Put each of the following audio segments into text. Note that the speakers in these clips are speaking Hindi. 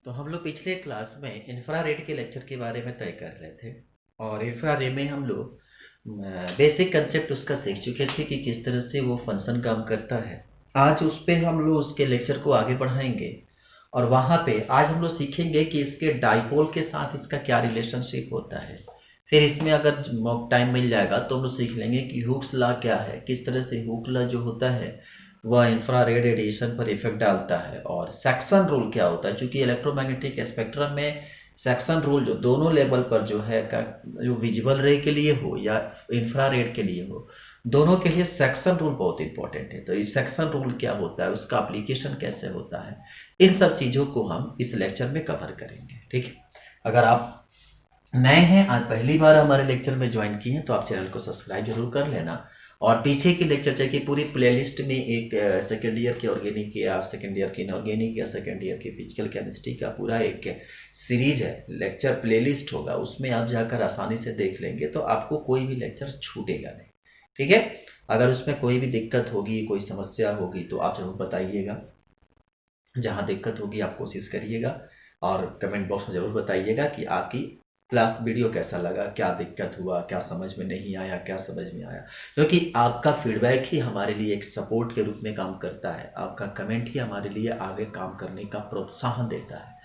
तो हम लोग पिछले क्लास में इंफ्रारेड के लेक्चर के बारे में तय कर रहे थे और इंफ्रारेड में हम लोग बेसिक कंसेप्ट उसका सीख चुके थे कि किस तरह से वो फंक्शन काम करता है। आज उस पे हम लोग उसके लेक्चर को आगे बढ़ाएंगे और वहाँ पे आज हम लोग सीखेंगे कि इसके डाइपोल के साथ इसका क्या रिलेशनशिप होता है। फिर इसमें अगर टाइम मिल जाएगा तो हम लोग सीख लेंगे कि हुक्स लॉ क्या है, किस तरह से हुक लॉ जो होता है वह इंफ्रारेड रेडिएशन पर इफेक्ट डालता है, और सेक्शन रूल क्या होता है। क्योंकि इलेक्ट्रोमैग्नेटिक स्पेक्ट्रम में सेक्शन रूल जो दोनों लेवल पर जो है जो विजुअल रे के लिए हो या इंफ्रारेड के लिए हो, दोनों के लिए सेक्शन रूल बहुत इंपॉर्टेंट है। तो इस सेक्शन रूल क्या होता है, उसका एप्लीकेशन कैसे होता है, इन सब चीज़ों को हम इस लेक्चर में कवर करेंगे। ठीक है, अगर आप नए हैं, आज पहली बार हमारे लेक्चर में ज्वाइन किए हैं, तो आप चैनल को सब्सक्राइब जरूर कर लेना। और पीछे की लेक्चर चाहिए पूरी प्लेलिस्ट में एक सेकेंड ईयर के ऑर्गेनिक या सेकेंड ईयर की इनऑर्गेनिक या सेकेंड ईयर की फिजिकल केमिस्ट्री का पूरा एक सीरीज है, लेक्चर प्लेलिस्ट होगा, उसमें आप जाकर आसानी से देख लेंगे तो आपको कोई भी लेक्चर छूटेगा नहीं। ठीक है, अगर उसमें कोई भी दिक्कत होगी, कोई समस्या होगी तो आप जरूर बताइएगा। जहाँ दिक्कत होगी आप कोशिश करिएगा और कमेंट बॉक्स में ज़रूर बताइएगा कि आपकी क्लास वीडियो कैसा लगा, क्या दिक्कत हुआ, क्या समझ में नहीं आया, क्या समझ में आया। क्योंकि आपका फीडबैक ही हमारे लिए एक सपोर्ट के रूप में काम करता है। आपका कमेंट ही हमारे लिए आगे काम करने का प्रोत्साहन देता है,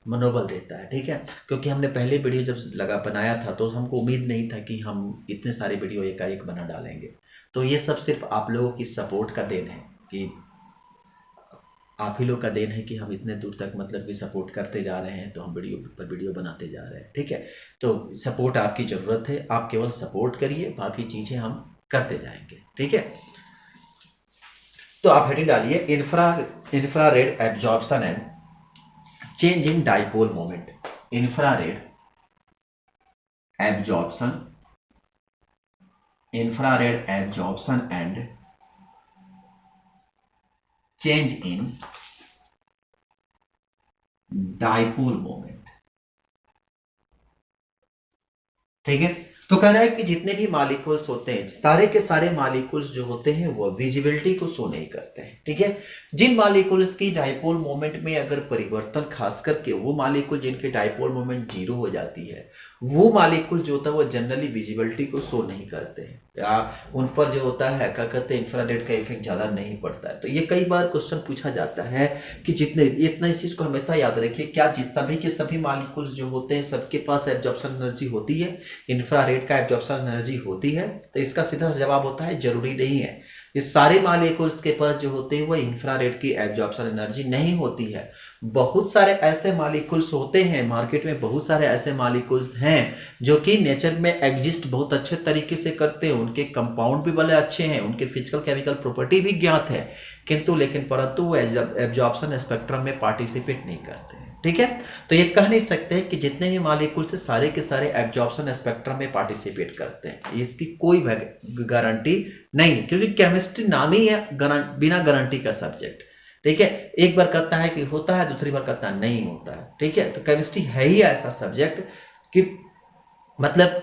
मनोबल देता है। ठीक है, क्योंकि हमने पहले वीडियो जब बनाया था तो हमको उम्मीद नहीं था कि हम इतने सारे वीडियो एकाएक बना डालेंगे। तो ये सब सिर्फ आप लोगों की सपोर्ट का देन है कि आप ही लोग का देन है कि हम इतने दूर तक मतलब कि सपोर्ट करते जा रहे हैं, तो हम वीडियो पर वीडियो बनाते जा रहे हैं। ठीक है, तो सपोर्ट आपकी ज़रूरत है, आप केवल सपोर्ट करिए, बाकी चीज़ें हम करते जाएंगे। ठीक है, तो आप हेडिंग डालिए infrared absorption and change in dipole moment. Infrared absorption, infrared absorption and change in dipole moment. ठीक है, तो कह रहा है कि जितने भी मॉलिक्यूल्स होते हैं, सारे के सारे मॉलिक्यूल्स जो होते हैं वो विजिबिलिटी को शो नहीं करते हैं। ठीक है, जिन मॉलिक्यूल्स की डाइपोल मोमेंट में अगर परिवर्तन, खास करके वो मॉलिक्यूल जिनकी डाइपोल मोमेंट जीरो हो जाती है, वो मॉलिक्यूल जो होता है वो जनरली विजिबिलिटी को शो नहीं करते हैं, या उन पर जो होता है क्या कहते हैं इंफ्रारेड का इफेक्ट ज़्यादा नहीं पड़ता है। तो ये कई बार क्वेश्चन पूछा जाता है कि जितने, इतना इस चीज़ को हमेशा याद रखिए, क्या सभी के सभी मॉलिक्यूल्स जो होते हैं सबके पास एब्जॉर्प्शन एनर्जी होती है, इंफ्रारेड का एब्जॉर्प्शन एनर्जी होती है? तो इसका सीधा जवाब होता है जरूरी नहीं है। इस सारे मॉलिक्यूल्स के पास जो होते हैं वो इंफ्रारेड की एब्जॉर्प्शन एनर्जी नहीं होती है। बहुत सारे ऐसे मॉलिक्यूल्स होते हैं, मार्केट में बहुत सारे ऐसे मॉलिक्यूल्स हैं जो कि नेचर में एग्जिस्ट बहुत अच्छे तरीके से करते हैं, उनके कंपाउंड भी बड़े अच्छे हैं, उनके फिजिकल केमिकल प्रॉपर्टी भी ज्ञात है, किंतु लेकिन परंतु वो एब्जॉर्प्शन स्पेक्ट्रम में पार्टिसिपेट नहीं करते हैं। ठीक है, तो ये कह नहीं सकते कि जितने भी मॉलिक्यूल से सारे के सारे एब्जॉर्प्शन स्पेक्ट्रम में पार्टिसिपेट करते हैं, इसकी कोई गारंटी नहीं है, क्योंकि केमिस्ट्री नाम ही है बिना गारंटी का सब्जेक्ट। ठीक है, एक बार कहता है कि होता है, दूसरी बार कहता है नहीं होता है। ठीक है, तो केमिस्ट्री है ही ऐसा सब्जेक्ट कि मतलब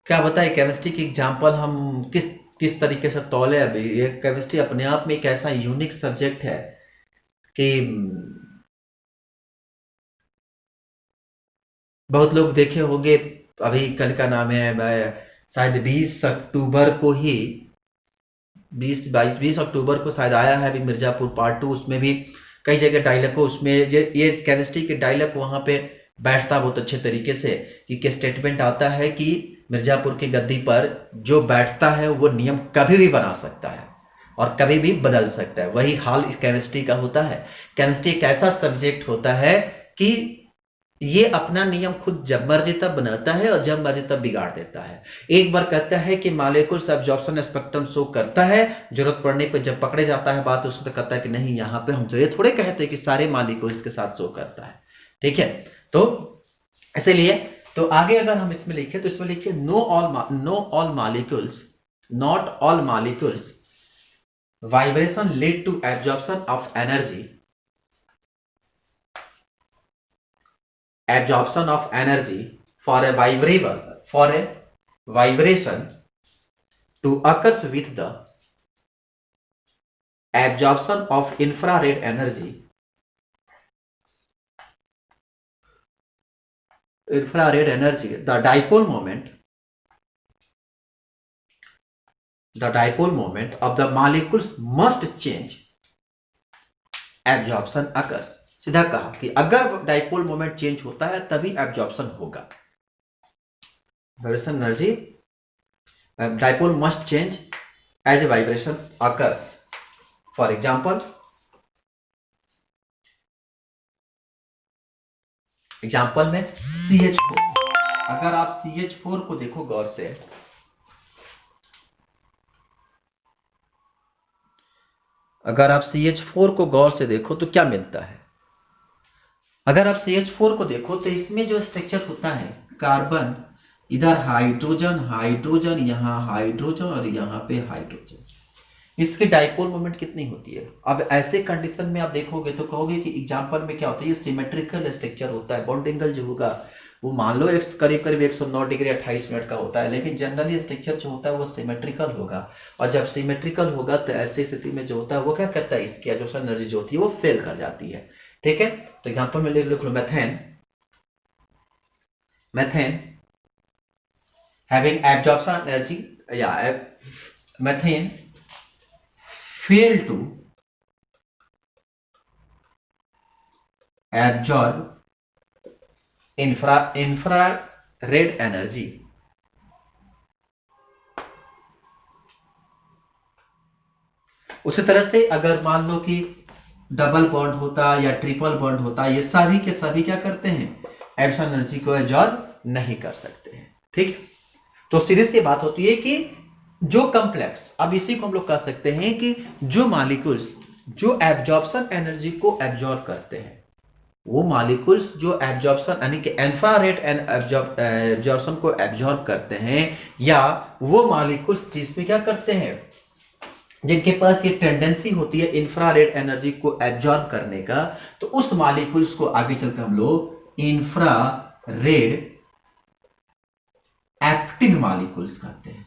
क्या बताए, केमिस्ट्री की एग्जाम्पल हम किस किस तरीके से तौले। अभी ये केमिस्ट्री अपने आप में एक ऐसा यूनिक सब्जेक्ट है कि बहुत लोग देखे होंगे, अभी कल का नाम है, शायद 20 अक्टूबर को ही, 20 अक्टूबर को शायद आया है अभी मिर्जापुर पार्ट 2, उसमें भी कई जगह डायलॉग को, उसमें ये केमिस्ट्री के डायलॉग वहाँ पे बैठता बहुत अच्छे तरीके से, कि स्टेटमेंट आता है कि मिर्जापुर की गद्दी पर जो बैठता है वो नियम कभी भी बना सकता है और कभी भी बदल सकता है। वही हाल इस केमिस्ट्री का होता है। केमिस्ट्री एक ऐसा सब्जेक्ट होता है कि ये अपना नियम खुद जब मर्जी तब बनाता है और जब मर्जी तब बिगाड़ देता है। एक बार कहता है कि मॉलिक्यूल्स एब्जॉर्प्शन स्पेक्ट्रम शो करता है, जरूरत पड़ने पर जब पकड़े जाता है बात, उसको तो कहता है कि नहीं, यहाँ पे हम तो ये थोड़े कहते हैं कि सारे मॉलिक्यूल्स के साथ शो करता है। ठीक है, तो इसीलिए तो आगे अगर हम इसमें लिखे तो इसमें लिखिए no all molecules, not all molecules vibration lead to absorption of energy, absorption of energy for a vibration to occurs with the absorption of infrared energy infrared energy, the dipole moment of the molecules must change, absorption occurs. सीधा कहा कि अगर डाइपोल मोमेंट चेंज होता है तभी एब्जॉर्प्शन होगा. Vibration energy, dipole must change as a vibration occurs. For example में CH4, अगर आप CH4 को देखो गौर से, अगर आप CH4 को गौर से देखो तो क्या मिलता है. अगर आप CH4 को देखो तो इसमें जो स्ट्रक्चर होता है, कार्बन, इधर हाइड्रोजन, हाइड्रोजन, यहाँ हाइड्रोजन और यहाँ पे हाइड्रोजन, इसकी डाइपोल मोमेंट कितनी होती है. अब ऐसे कंडीशन में आप देखोगे तो कहोगे कि एग्जांपल में क्या होता है, ये सिमेट्रिकल स्ट्रक्चर होता है. बॉन्ड एंगल जो होगा वो मान लो करीब करीब 109 डिग्री 28 मिनट का होता है, लेकिन जनरली स्ट्रक्चर जो होता है वो सिमेट्रिकल होगा. और जब सिमेट्रिकल होगा तो ऐसी स्थिति में जो होता है वो क्या करता है, इसकी एब्जॉर्प्शन एनर्जी जो होती है वो फेल कर जाती है. ठीक है, तो एग्जाम्पल में लिख लो मैथेन हैविंग एब्जॉर्प्शन एनर्जी, या methane fail to absorb infrared energy. उसी तरह से अगर मान लो कि डबल बॉन्ड होता या ट्रिपल बॉन्ड होता, ये सभी के सभी क्या करते हैं, एब्जॉर्प्शन एनर्जी को एब्जॉर्ब नहीं कर सकते हैं. ठीक, तो सीधी सी बात होती है कि जो कॉम्प्लेक्स, अब इसी को हम लोग कह सकते हैं कि जो मॉलिक्यूल्स जो एब्जॉर्प्शन एनर्जी को एब्जॉर्ब करते हैं, वो मॉलिक्यूल्स जो एब्जॉर्प्शन यानी कि इंफ्रारेड एब्जॉर्प्शन को एब्जॉर्ब करते हैं, या वो मॉलिक्यूल्स जिसमें क्या करते हैं, जिनके पास ये टेंडेंसी होती है इंफ्रारेड एनर्जी को एब्जॉर्ब करने का, तो उस मॉलिक्यूल्स को आगे चलकर हम लोग इंफ्रारेड एक्टिव मॉलिक्यूल्स कहते हैं.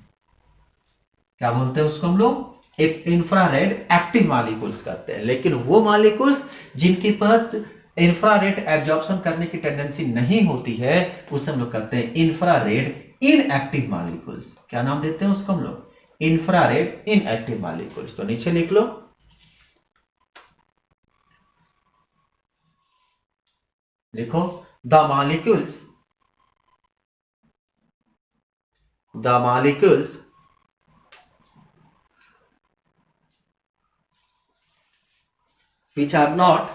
क्या बोलते हैं उसको हम लोग, एक इंफ्रारेड एक्टिव मॉलिक्यूल्स कहते हैं. लेकिन वो मॉलिक्यूल्स जिनके पास इंफ्रारेड एब्जॉर्प्शन करने की टेंडेंसी नहीं होती है, उसे हम लोग कहते हैं इंफ्रारेड इनएक्टिव मॉलिक्यूल्स. क्या नाम देते हैं उसको हम लोग, इंफ्रारेड इनएक्टिव मॉलिक्यूल्स. तो नीचे लिख लो, लिखो the molecules which are not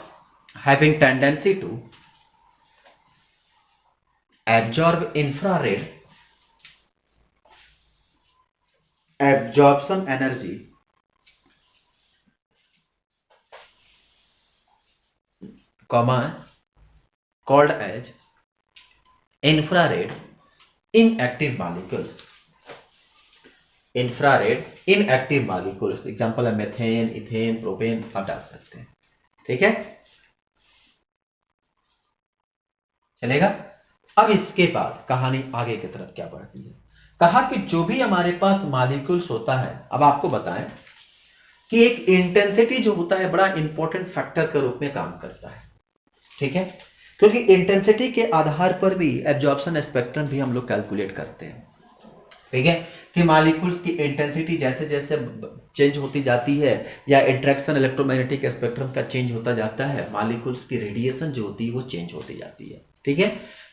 having tendency to absorb infrared absorption energy called as infrared inactive molecules. Infrared inactive molecules, example है मेथेन, इथेन, प्रोपेन, आप डाल सकते हैं. ठीक है, चलेगा. अब इसके बाद कहानी आगे की तरफ क्या बढ़ती है. कहा कि जो भी हमारे पास मॉलिक्यूल्स होता है, अब आपको बताएं कि एक इंटेंसिटी जो होता है बड़ा इंपॉर्टेंट फैक्टर के रूप में काम करता है. ठीक है, क्योंकि इंटेंसिटी के आधार पर भी एब्जॉर्प्शन स्पेक्ट्रम भी हम लोग कैलकुलेट करते हैं. ठीक है, कि मॉलिक्यूल्स की इंटेंसिटी जैसे जैसे चेंज होती जाती है, या इंटरेक्शन इलेक्ट्रोमैग्नेटिक स्पेक्ट्रम का चेंज होता जाता है, मॉलिक्यूल्स की रेडिएशन जो होती है वो चेंज होती जाती है. ठीक है,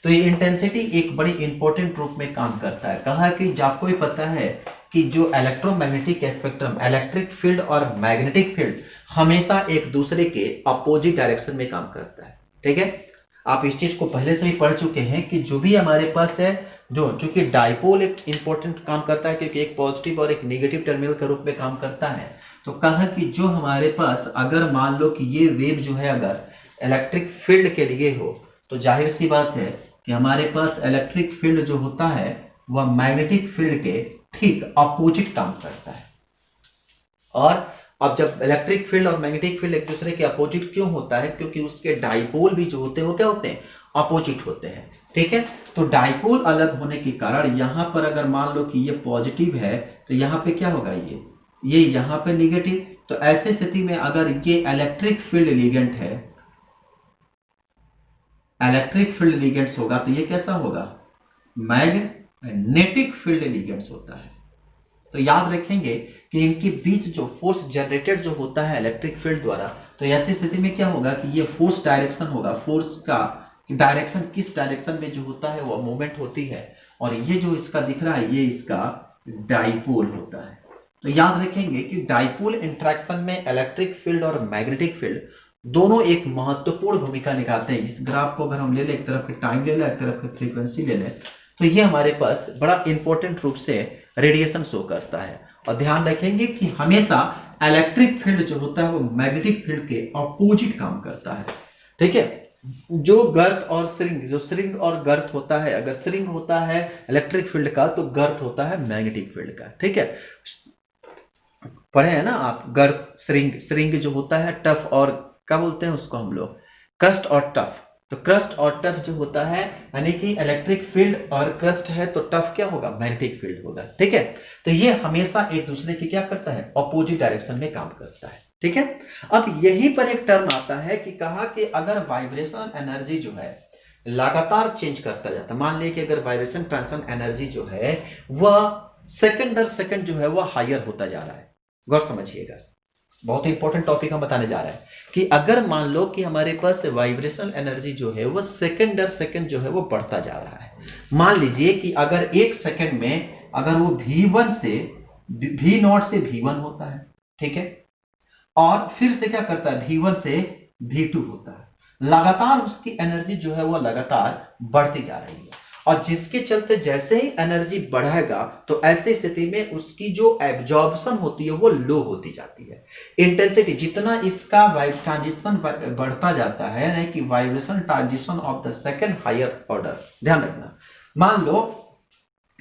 तो ये इंटेंसिटी एक बड़ी इंपॉर्टेंट रूप में काम करता है. कहा कि आपको ही पता है कि जो इलेक्ट्रोमैग्नेटिक स्पेक्ट्रम, इलेक्ट्रिक फील्ड और मैग्नेटिक फील्ड हमेशा एक दूसरे के अपोजिट डायरेक्शन में काम करता है. ठीक है, आप इस चीज को पहले से भी पढ़ चुके हैं कि जो भी हमारे पास है, जो चूंकि डाइपोल एक इंपॉर्टेंट काम करता है क्योंकि एक पॉजिटिव और एक नेगेटिव टर्मिनल के रूप में काम करता है. तो कहा कि जो हमारे पास अगर मान लो कि ये वेव जो है अगर इलेक्ट्रिक फील्ड के लिए हो, तो जाहिर सी बात है कि हमारे पास इलेक्ट्रिक फील्ड जो होता है वह मैग्नेटिक फील्ड के ठीक अपोजिट काम करता है. और अब जब इलेक्ट्रिक फील्ड और मैग्नेटिक फील्ड एक दूसरे के अपोजिट क्यों होता है, क्योंकि उसके डाइपोल भी जो होते हैं वो क्या होते हैं, अपोजिट होते हैं. ठीक है, तो डाइपोल अलग होने के कारण यहां पर अगर मान लो कि ये पॉजिटिव है तो यहां पे क्या होगा, ये यहां पे निगेटिव. तो ऐसी स्थिति में अगर ये इलेक्ट्रिक फील्ड लिगेंड है, इलेक्ट्रिक फील्ड लिगेंड्स होगा तो ये कैसा होगा, मैग्नेटिक फील्ड लिगेंड्स होता है। तो याद रखेंगे कि इनके बीच जो फोर्स जनरेटेड जो होता है इलेक्ट्रिक फील्ड द्वारा, तो ऐसी स्थिति में क्या होगा कि ये फोर्स डायरेक्शन होगा, फोर्स का डायरेक्शन किस डायरेक्शन में जो होता है वो मूवमेंट होती है, और ये जो इसका दिख रहा है ये इसका डाइपोल होता है। तो याद रखेंगे कि डाइपोल इंटरेक्शन में इलेक्ट्रिक फील्ड और मैग्नेटिक फील्ड दोनों एक महत्वपूर्ण भूमिका निभाते हैं। इस ग्राफ को अगर हम ले लें, एक तरफ की टाइम ले लें, एक तरफ की फ्रीक्वेंसी ले लें, तो ये हमारे पास बड़ा इंपॉर्टेंट रूप से रेडिएशन शो करता है। और ध्यान रखेंगे कि हमेशा इलेक्ट्रिक फील्ड जो होता है वो मैग्नेटिक फील्ड के अपोजिट काम करता है। ठीक है, जो गर्थ और श्रिंग, जो श्रिंग और गर्थ होता है, अगर श्रिंग होता है इलेक्ट्रिक फील्ड का तो गर्थ होता है मैग्नेटिक फील्ड का। ठीक है, पढ़े हैं ना आप, गर्थ श्रिंग, श्रिंग जो होता है टफ, और क्या बोलते हैं उसको हम लोग, क्रस्ट और टफ। तो क्रस्ट और टफ जो होता है यानी कि इलेक्ट्रिक फील्ड और क्रस्ट है तो टफ क्या होगा, मैग्नेटिक फील्ड होगा। ठीक है, तो ये हमेशा एक दूसरे के क्या करता है, अपोजिट डायरेक्शन में काम करता है। ठीक है, अब यहीं पर एक टर्म आता है कि कहा कि अगर वाइब्रेशन एनर्जी जो है लगातार चेंज करता जाता है, मान लीजिए कि अगर वाइब्रेशन ट्रांसफर एनर्जी जो है वह सेकंड दर सेकंड जो है वह हायर होता जा रहा है, गौर समझिएगा, बहुत इंपॉर्टेंट टॉपिक हम बताने जा रहे हैं कि अगर मान लो कि हमारे पास वाइब्रेशनल एनर्जी जो है वो सेकंड दर सेकंड जो है वो बढ़ता जा रहा है। मान लीजिए कि अगर एक सेकंड में अगर वो V1 से V0 से V1 होता है, ठीक है, और फिर से क्या करता है V1 से V2 होता है, लगातार उसकी एनर्जी जो है वो लगातार बढ़ती जा रही है, और जिसके चलते जैसे ही एनर्जी बढ़ेगा तो ऐसी स्थिति में उसकी जो एब्जॉर्प्शन होती है वो लो होती जाती है। इंटेंसिटी जितना इसका ट्रांजिशन बढ़ता जाता है, यानी कि vibration transition of the second higher order, ध्यान रखना, मान लो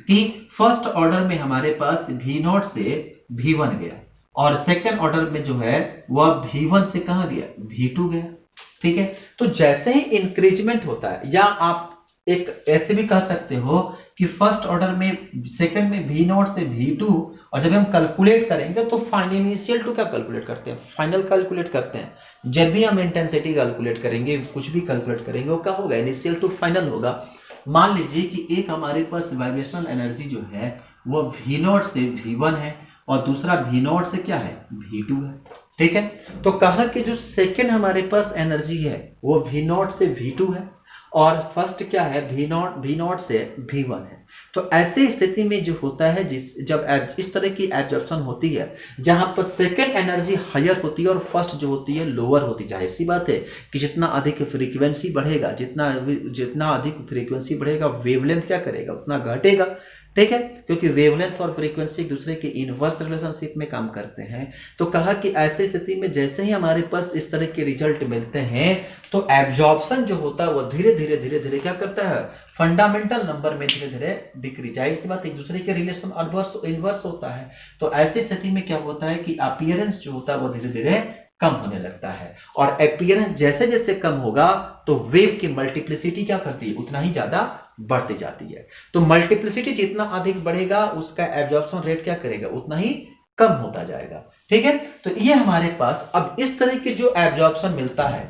कि फर्स्ट ऑर्डर में हमारे पास V0 से V1 गया, और सेकंड ऑर्डर में जो है वह V1 से कहां गया, V2 गया। ठीक है, तो जैसे ही इंक्रीजमेंट होता है, या आप एक ऐसे भी कह सकते हो कि फर्स्ट ऑर्डर में सेकंड में V0 से V2, और जब हम कैलकुलेट करेंगे तो फाइनल इनिशियल टू क्या कैलकुलेट करते हैं, फाइनल कैलकुलेट करते हैं। जब भी हम इंटेंसिटी कैलकुलेट करेंगे, कुछ भी कैलकुलेट करेंगे, वो क्या होगा, इनिशियल टू फाइनल होगा। मान लीजिए कि एक हमारे पास वाइब्रेशनल एनर्जी जो है वो V0 से V1 है, और दूसरा V0 से क्या है, V2 है। ठीक है, तो कहा कि जो सेकंड हमारे पास एनर्जी है वो V0 से V2 है, और फर्स्ट क्या है, V0 से V1 है। तो ऐसी स्थिति में जो होता है, जब इस तरह की एब्जॉर्प्शन होती है जहां पर सेकंड एनर्जी हायर होती है और फर्स्ट जो होती है लोअर होती, जाहिर सी बात है कि जितना अधिक फ्रीक्वेंसी बढ़ेगा, जितना अधिक फ्रीक्वेंसी बढ़ेगा वेवलेंथ क्या करेगा, उतना घटेगा। ठीक है, क्योंकि वेवलेंथ और फ्रीक्वेंसी एक दूसरे के इनवर्स रिलेशनशिप में काम करते हैं। तो कहा कि ऐसी स्थिति में जैसे ही हमारे पास इस तरह के रिजल्ट मिलते हैं तो एब्जॉर्प्शन जो होता है वो धीरे धीरे क्या करता है, फंडामेंटल नंबर में धीरे धीरे डिक्रीज, जाहिर सी बात एक दूसरे के रिलेशन इनवर्स होता है। तो ऐसी स्थिति में क्या होता है कि अपीयरेंस जो होता है वो धीरे धीरे कम होने लगता है, और अपीयरेंस जैसे जैसे कम होगा तो वेव की मल्टीप्लिसिटी क्या करती है, उतना ही ज्यादा बढ़ती जाती है। तो मल्टीप्लिसिटी जितना अधिक बढ़ेगा उसका एब्जॉर्प्शन रेट क्या करेगा, उतना ही कम होता जाएगा। ठीक है, तो ये हमारे पास अब इस तरह के जो एब्जॉर्प्शन मिलता है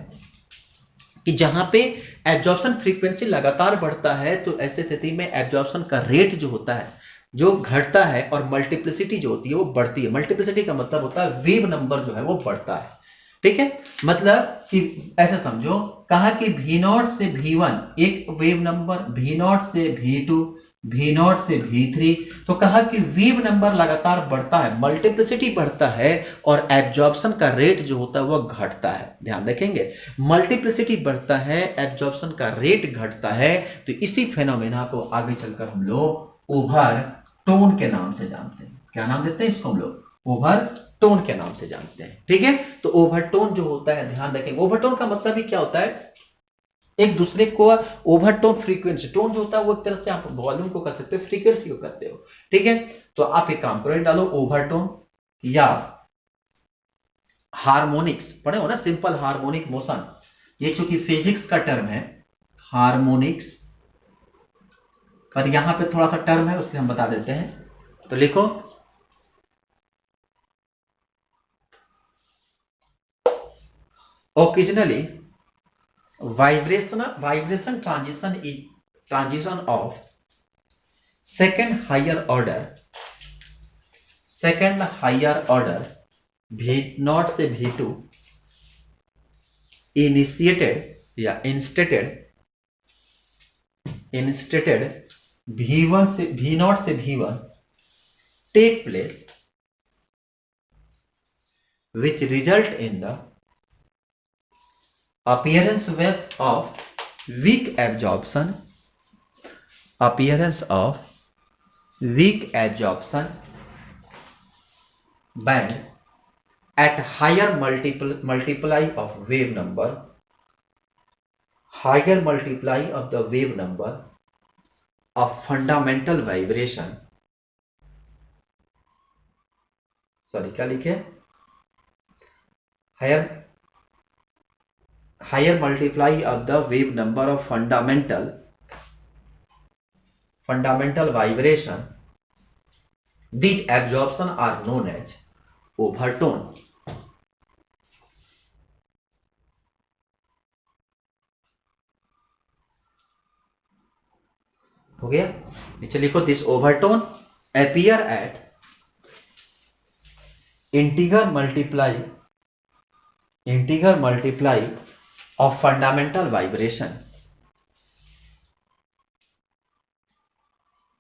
कि जहां पे एब्जॉर्प्शन फ्रीक्वेंसी लगातार बढ़ता है, तो ऐसे स्थिति में एब्जॉर्प्शन का रेट जो होता है जो घटता है, और मल्टीप्लिसिटी जो होती है वो बढ़ती है। मल्टीप्लिसिटी का मतलब होता है वेव नंबर जो है वो बढ़ता है। ठीक है, मतलब कि ऐसा समझो, कहा कि V0 से V1 एक वेव नंबर, V0 से V2, V0 से V3, तो कहा कि वेव नंबर लगातार बढ़ता है, मल्टीप्लिसिटी बढ़ता है, और एब्जॉर्प्शन का रेट जो होता है वो घटता है। ध्यान रखेंगे, मल्टीप्लिसिटी बढ़ता है, एब्जॉर्प्शन का रेट घटता है, तो इसी फेनोमेना को आगे चलकर हम लोग ओवर टोन के नाम से जानते हैं। क्या नाम देते हैं इसको हम लोग, ओवरटोन के नाम से जानते हैं। ठीक है, तो ओवरटोन जो होता है, ध्यान रखेंगे, ओवरटोन का मतलब ही क्या होता है, एक दूसरे को ओवरटोन फ्रीक्वेंसी, टोन जो होता है वो एक तरह से आप वॉल्यूम को कर सकते हो, फ्रीक्वेंसी को करते हो। ठीक है, तो आप एक काम करो, डालो ओवरटोन या हार्मोनिक्स, पढ़े हो ना, सिंपल हार्मोनिक मोशन, ये चूंकि फिजिक्स का टर्म है हार्मोनिक्स, पर यहां पे थोड़ा सा टर्म है उसलिए हम बता देते हैं। तो लिखो occasionally vibration transition is transition of second higher order V0 से V2 इंस्टेटेड V0 से V1 take place, which result in the appearance of weak absorption band at higher multiply of wave number, higher multiply of the wave number of fundamental vibration. Sorry क्या लिखे, higher multiply of the wave number of fundamental vibration. These absorption are known as overtone. हो गया, नीचे लिखो this overtone appear at integer multiply of fundamental vibration.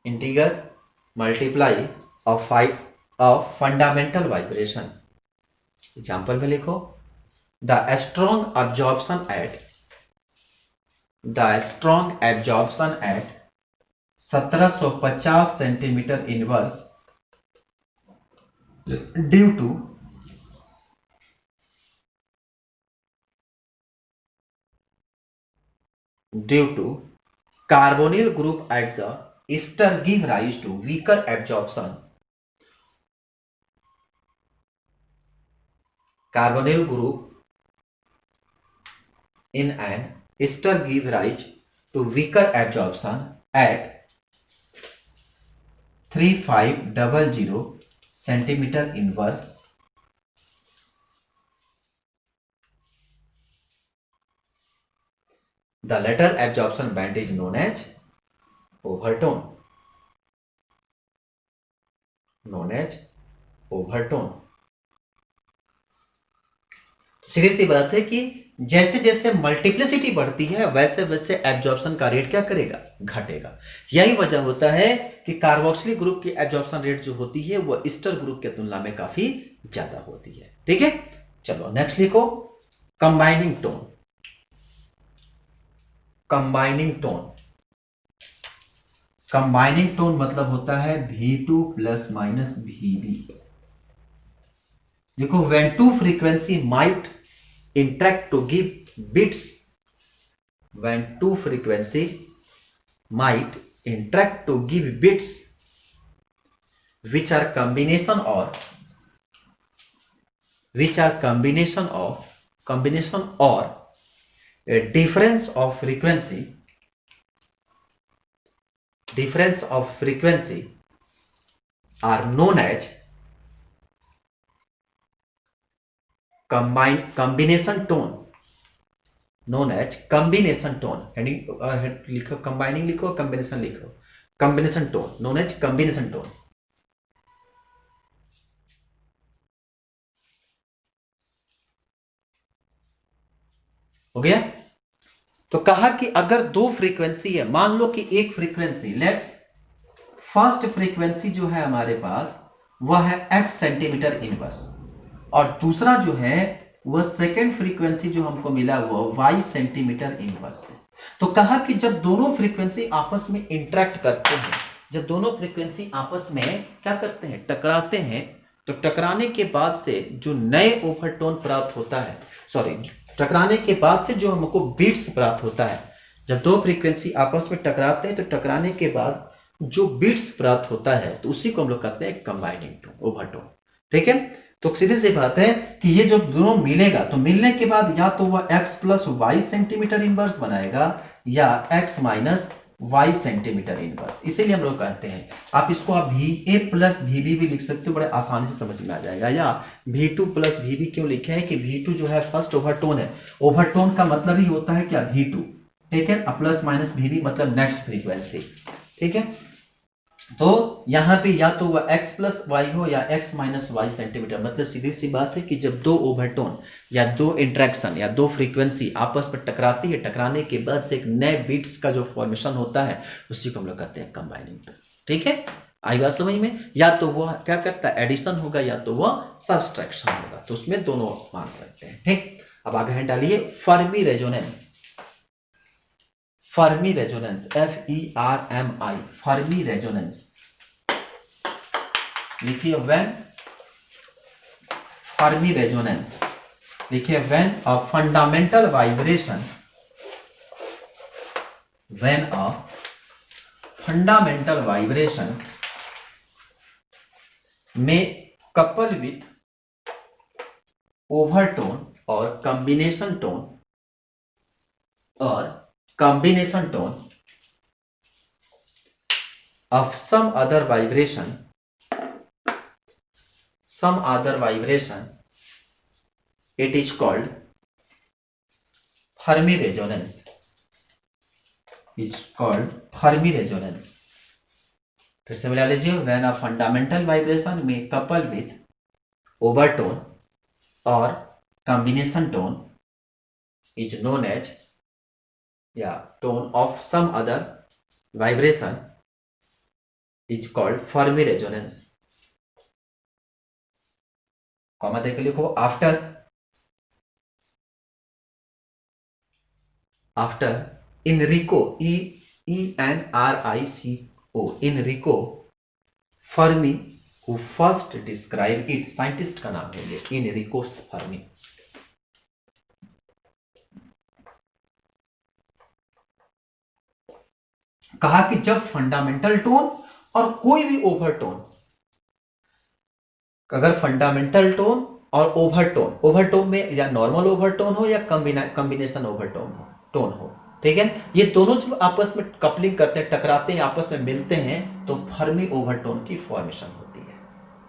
Integer multiply of fundamental vibration. Example में लिखो the strong absorption at 1750 centimetre inverse due to carbonyl group at the ester give rise to weaker absorption. Carbonyl group in an ester give rise to weaker absorption at 3500 centimeter inverse the latter absorption band is known as overtone. सीधी सी बात है कि जैसे जैसे मल्टीप्लिसिटी बढ़ती है वैसे वैसे एब्जॉर्प्शन का रेट क्या करेगा, घटेगा। यही वजह होता है कि कार्बोक्सिलिक ग्रुप की एब्जॉर्प्शन रेट जो होती है वो ईस्टर ग्रुप के तुलना में काफी ज्यादा होती है। ठीक है, चलो नेक्स्ट लिखो कंबाइनिंग टोन मतलब होता है V2 प्लस माइनस VB। देखो when two frequency might interact to give bits, which are combination or a difference of frequency are known as combination tone। यानी लिखो कंबाइनिंग लिखो, कॉम्बिनेशन लिखो, combination tone known as combination tone. हो गया। तो कहा कि अगर दो फ्रीक्वेंसी है, मान लो कि एक फ्रीक्वेंसी फर्स्ट फ्रीक्वेंसी जो है हमारे पास वह है x सेंटीमीटर इनवर्स और दूसरा जो है वह सेकेंड फ्रीक्वेंसी जो हमको मिला वो y सेंटीमीटर इनवर्स है। तो कहा कि जब दोनों फ्रीक्वेंसी आपस में इंटरेक्ट करते हैं, जब दोनों फ्रीक्वेंसी आपस में क्या करते हैं, टकराते हैं, तो टकराने के बाद से जो नए ओवरटोन प्राप्त होता है, टकराने के बाद से जो हमको बीट्स प्राप्त होता है, जब दो फ्रीक्वेंसी आपस में टकराते हैं तो टकराने के बाद जो बीट्स प्राप्त होता है तो उसी को हम लोग कहते हैं कंबाइनिंग टोन, ओवरटोन। ठीक है, तो सीधी सी बात है कि ये जो दोनों मिलेगा तो मिलने के बाद या तो वह x plus y centimetre inverse बनाएगा या x minus y centimetre inverse, इसीलिए हम लोग कहते हैं। आप इसको आप V A plus V B भी लिख सकते हो, बड़े आसानी से समझ में आ जाएगा। या V two plus V B क्यों लिखे हैं कि वी टू जो है फर्स्ट ओवरटोन है, ओवरटोन का मतलब ही होता है क्या, वी टू, ठीक है, प्लस माइनस वी बी मतलब नेक्स्ट फ्रीक्वेंसी, ठीक है। तो यहाँ पे या तो वह x प्लस वाई हो या x माइनस वाई सेंटीमीटर, मतलब सीधी सी बात है कि जब दो ओवरटोन या दो इंट्रैक्शन या दो फ्रीक्वेंसी आपस में टकराती है, टकराने के बाद से एक नए बीट्स का जो फॉर्मेशन होता है उसी को हम लोग कहते हैं कंबाइनिंग टोन, ठीक है। आई बात समझ में। या तो वह क्या करता है, एडिशन होगा या तो वह सब्सट्रैक्शन होगा, तो उसमें दोनों मान सकते हैं, ठीक। अब आगे हैं डालिए Fermi resonance. Fermi resonance FERMI, Fermi resonance लिखिए व्हेन, फर्मी रेजोनेंस लिखिए when a fundamental vibration, when a fundamental vibration में कपल विथ ओवरटोन और कॉम्बिनेशन टोन, और combination tone of some other vibration, it is called Fermi resonance, it's called Fermi resonance। फिर से मिला लीजिए, when a fundamental vibration may couple with overtone or combination tone is known as, tone of some other vibration is called Fermi resonance। Comma देकर लिखो, after Enrico, ENRICO, Enrico Fermi who first described it, scientist का नाम है ये, इनरिको फर्मी। कहा कि जब फंडामेंटल टोन और कोई भी ओवरटोन, अगर फंडामेंटल टोन और ओवरटोन, ओवरटोन में या नॉर्मल ओवरटोन हो या कॉम्बिनेशन ओवरटोन टोन हो, ठीक है, ये दोनों जब आपस में कपलिंग करते हैं, टकराते हैं, आपस में मिलते हैं, तो फर्मी ओवरटोन की फॉर्मेशन होती है,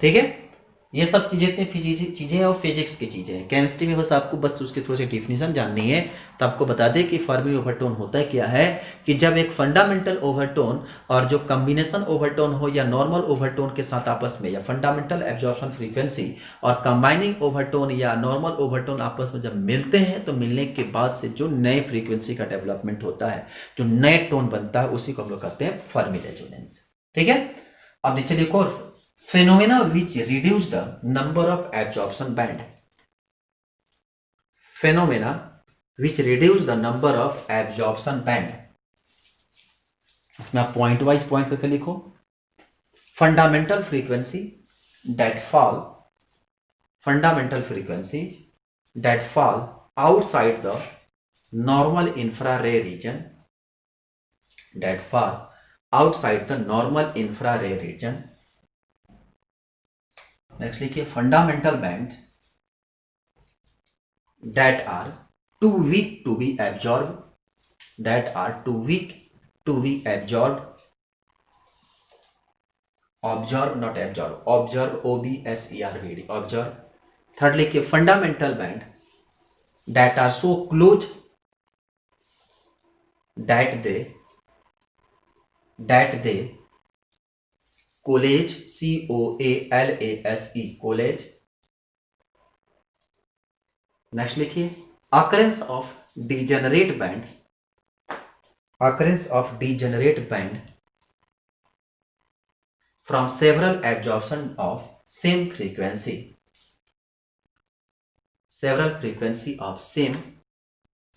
ठीक है। ये सब चीजें इतनी चीजें और फिजिक्स की चीजें हैं, केमिस्ट्री में बस आपको बस उसकी थोड़ी सी डिफिनेशन जाननी है। तो आपको बता दें कि फर्मी ओवरटोन होता है क्या है, कि जब एक फंडामेंटल ओवरटोन और जो कॉम्बिनेशन ओवरटोन हो या नॉर्मल ओवरटोन के साथ आपस में, या फंडामेंटल एब्जॉर्प्शन फ्रीक्वेंसी और कंबाइनिंग ओवरटोन या नॉर्मल ओवरटोन आपस में जब मिलते हैं, तो मिलने के बाद से जो नए फ्रीक्वेंसी का डेवलपमेंट होता है, जो नए टोन बनता है, उसी को हम लोग कहते हैं फर्मी रेजोनेंस, ठीक है। अब नीचे देखो, phenomena which reduce the number of absorption band, phenomena which reduce the number of absorption band, उसमें आप पॉइंट वाइज पॉइंट करके लिखो, fundamental frequency that fall, fundamental frequencies that fall outside the normal infrared region, that fall outside the normal infrared region। Next लिखिए fundamental band that are too weak to be absorbed, that are too weak to be absorbed, observe not absorb, observe OBSERVD, observe। Third लिखिए fundamental band that are so close that they collage, COALASE, collage। Next लिखिए occurrence of degenerate band, occurrence of degenerate band from several absorption of same frequency, several frequency of same,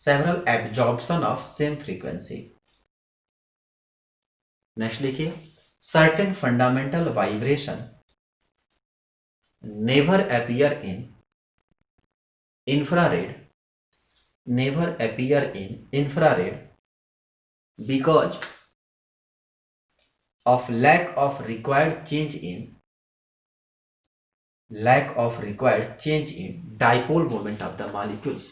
several absorption of same frequency। Next लिखिए certain fundamental vibration never appear in infrared, never appear in infrared because of lack of required change in dipole moment of the molecules।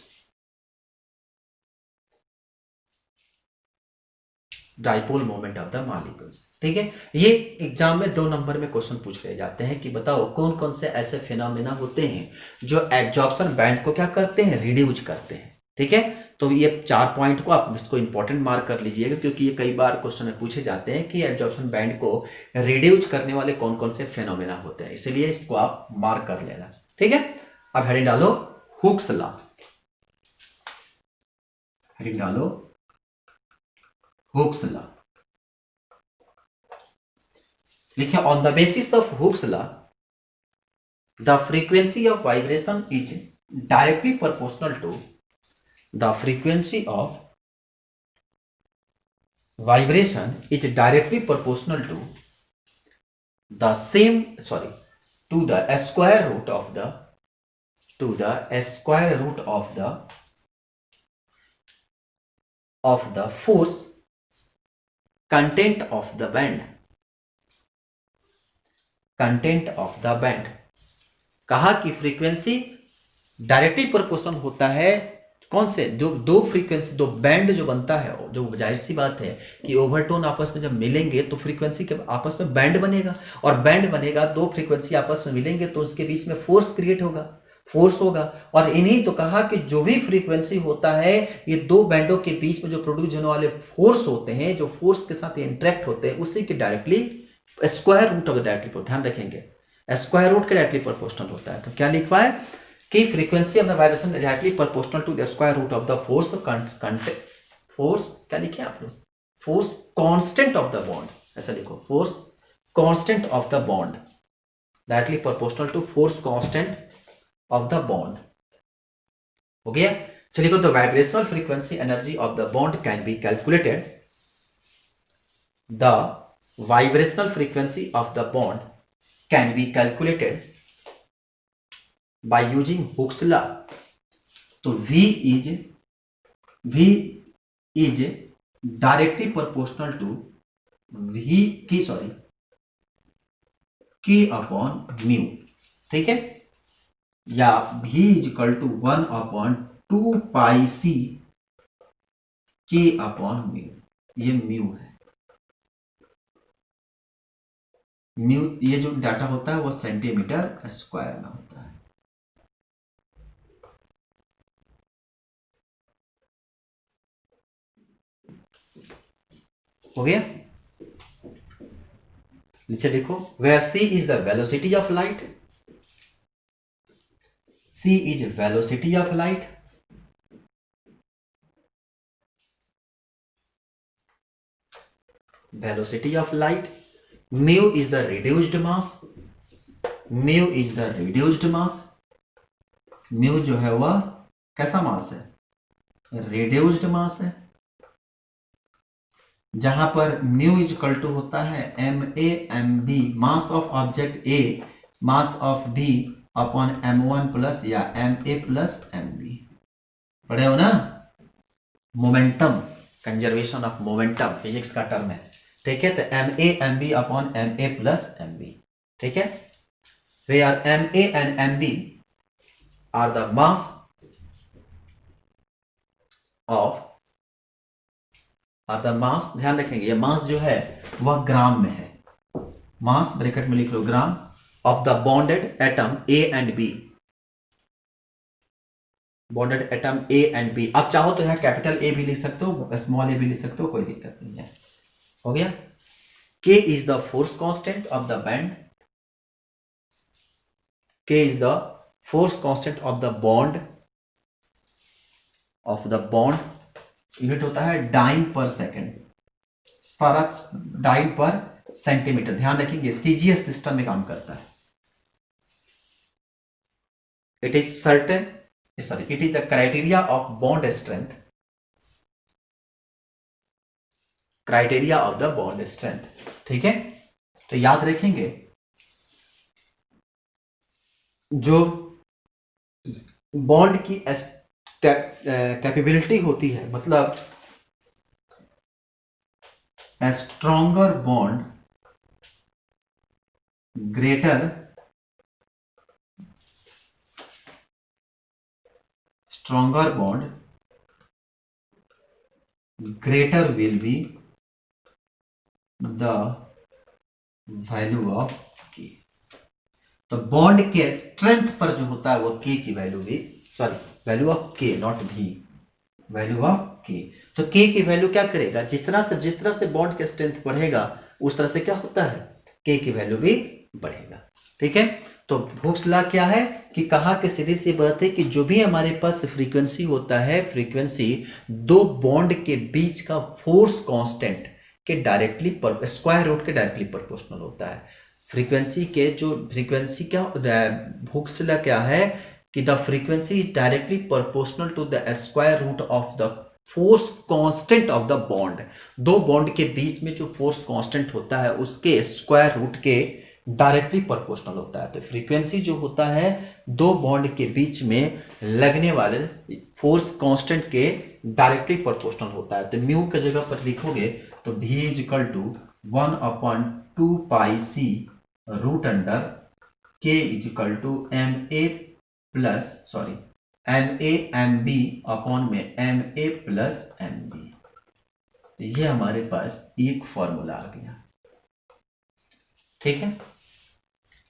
Dipole moment of the molecules. ठीक है, ये एग्जाम में 2 नंबर में क्वेश्चन पूछ रहे जाते हैं कि बताओ कौन कौन से ऐसे फिनोमेना होते हैं जो एब्जॉर्प्शन बैंड को क्या करते हैं, रिड्यूस करते हैं। ठीक है, तो ये 4 पॉइंट को आप इसको इंपॉर्टेंट मार्क कर लीजिएगा, क्योंकि ये कई बार क्वेश्चन में पूछे जाते हैं कि एब्जॉर्प्शन बैंड को रिड्यूस करने वाले कौन कौन से फिनोमेना होते हैं, इसलिए इसको आप मार्क कर लेना। ठीक है, अब हेडिंग डालो हुक्स लॉ, हेडिंग डालो हुक्स लॉ। लिखिए on the basis of Hooke's law the frequency of vibration is directly proportional to the frequency of vibration is directly proportional to the to the square root of the force content of the band, कहा कि फ्रीक्वेंसी डायरेक्टली प्रोपोर्शनल होता है कौन से, जो दो फ्रीक्वेंसी, दो बैंड जो बनता है, जो जाहिर सी बात है कि ओवरटोन आपस में जब मिलेंगे तो फ्रीक्वेंसी के आपस में बैंड बनेगा, और बैंड बनेगा, दो फ्रीक्वेंसी आपस में मिलेंगे तो उसके बीच में फोर्स क्रिएट होगा, फोर्स होगा। और इन्हीं तो कहा कि जो भी फ्रीक्वेंसी होता है, ये दो बैंडों के बीच में जो प्रोड्यूस होने वाले फोर्स होते हैं, जो फोर्स के साथ इंटरेक्ट होते हैं, उसी के directly square root of the directly, ध्यान रखेंगे स्क्वायर रूट के डायरेक्टली प्रोपोर्शनल होता है। तो क्या लिखवा है कि frequency of the vibration directly proportional to the square root of the force, force क्या लिखे आप लोग, force constant of the bond, ऐसा लिखो force constant of the bond, directly proportional to force constant of the bond. हो गया, चलिए the vibrational frequency energy of the bond can be calculated, the vibrational frequency of the bond can be calculated by using Hooke's law। तो V is directly proportional to K upon mu। ठीक है, या V is equal to 1 upon 2 pi C K upon mu। ये mu है, म्यू, ये जो डाटा होता है वो सेंटीमीटर स्क्वायर में होता है। हो गया, नीचे देखो, where c is the velocity of light, c is velocity of light, velocity of light, mu is the reduced mass, mu is the reduced mass, mu जो है वह कैसा मास है, रिड्यूस्ड मास है, जहां पर म्यू इज इक्वल टू होता है MA/MB, mass of object A mass of B upon M1 plus या MA प्लस MB। पढ़े हो ना, momentum, conservation of momentum physics का टर्म है। ठीक है, तो MA/MB upon MA plus MB। ठीक है, where MA and MB are the mass of, mass, ध्यान रखेंगे ये मास जो है वह ग्राम में है, मास ब्रैकेट में लिख लो gram, of the bonded atom A and B, bonded atom A and B। आप चाहो तो यहाँ कैपिटल A भी लिख सकते हो, स्मॉल a भी लिख सकते हो, कोई दिक्कत नहीं है। हो गया, K is the force constant of the band, K is the force constant of the bond, unit होता है डाइन पर सेकेंड, सारा डाइन पर सेंटीमीटर। ध्यान रखिए CGS सिस्टम में काम करता है। It is the criteria of bond strength, criteria of the bond strength. ठीक है, तो याद रखेंगे जो बॉन्ड की कैपेबिलिटी होती है, मतलब a stronger bond greater will be the value of के। तो बॉन्ड के स्ट्रेंथ पर जो होता है वो के की वैल्यू भी, सॉरी वैल्यू ऑफ के नॉट भी, वैल्यू ऑफ के। तो के की वैल्यू क्या करेगा, जिस तरह से बॉन्ड के स्ट्रेंथ बढ़ेगा उस तरह से क्या होता है, के की वैल्यू भी बढ़ेगा। ठीक है, तो हुक्स लॉ क्या है कि कहा कि सीधी सी बात है कि जो भी हमारे पास फ्रीक्वेंसी होता है, फ्रीक्वेंसी दो बॉन्ड के बीच का फोर्स कांस्टेंट के डायरेक्टली स्क्वायर रूट के डायरेक्टली प्रोपोर्शनल होता है। फ्रीक्वेंसी के जो फ्रीक्वेंसी क्या हुक्स लॉ क्या है कि the frequency is directly proportional to the square root of the force constant of the bond. दो बॉन्ड के बीच में जो फोर्स कांस्टेंट होता है उसके स्क्वायर रूट के डायरेक्टली प्रोपोर्शनल होता है। तो फ्रीक्वेंसी जो होता है दो बॉन्ड के बीच में लगने वाले फोर्स कांस्टेंट के डायरेक्टली प्रोपोर्शनल होता है। तो म्यू की जगह पर लिखोगे तो v is equal to 1/2 pi c root under k is equal to m a plus sorry m a m b upon में m a plus m b. ये हमारे पास एक फॉर्मूला आ गया। ठीक है,